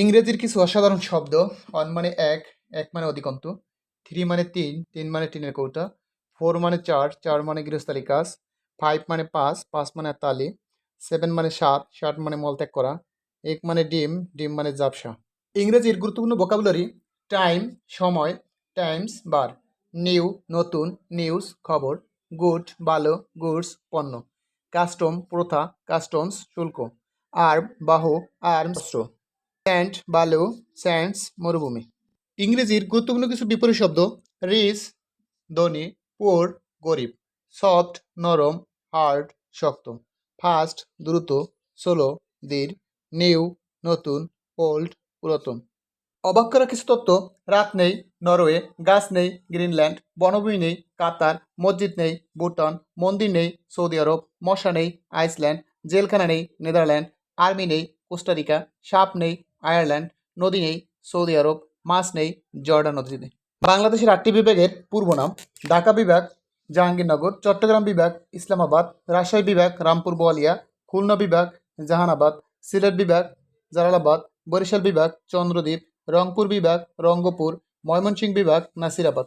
ইংরেজির কিছু অসাধারণ শব্দ। অন মানে এক, এক মানে অধিকন্তু। থ্রি মানে তিন, তিন মানে টিনের কৌটা। ফোর মানে চার, চার মানে গৃহস্থালী কাজ। ফাইভ মানে পাঁচ, পাঁচ মানে তালি। সেভেন মানে সাত, সাত মানে মলত্যাগ করা। এক মানে ডিম, ডিম মানে ঝাপসা। ইংরেজির গুরুত্বপূর্ণ ভোকাবুলারি: টাইম সময়, টাইমস বার। নিউ নতুন, নিউজ খবর। গুড ভালো, গুডস পণ্য। কাস্টম প্রথা, কাস্টমস শুল্ক। আর্ম বাহু, আর্মস অস্ত্র। স্যান্ড বালু, স্যান্ডস মরুভূমি। ইংরেজির গুরুত্বপূর্ণ কিছু বিপরীত শব্দ: রিচ ধনী, পুয়ার গরিব। সফট নরম, হার্ড শক্ত। ফাস্ট দ্রুত, স্লো ধীর। নিউ নতুন, ওল্ড পুরাতন। অবাক করা কিছু তথ্য: রাত নেই নরওয়ে, গাছ নেই গ্রিনল্যান্ড, বনভূমি নেই কাতার, মসজিদ নেই ভুটান, মন্দির নেই সৌদি আরব, মশা নেই আইসল্যান্ড, জেলখানা নেই নেদারল্যান্ড, আর্মি নেই কোস্টারিকা, সাপ নেই আয়ারল্যান্ড, নদী নেই সৌদি আরব, মাছ নেই জর্ডান নদীতে। বাংলাদেশের 8টি বিভাগের পূর্ব নাম: ঢাকা বিভাগ জাহাঙ্গীরনগর, চট্টগ্রাম বিভাগ ইসলামাবাদ, রাজশাহী বিভাগ রামপুর বোয়ালিয়া, খুলনা বিভাগ জাহানাবাদ, সিলেট বিভাগ জালালাবাদ, বরিশাল বিভাগ চন্দ্রদ্বীপ, রংপুর বিভাগ রঙ্গপুর, ময়মনসিংহ বিভাগ নাসিরাবাদ।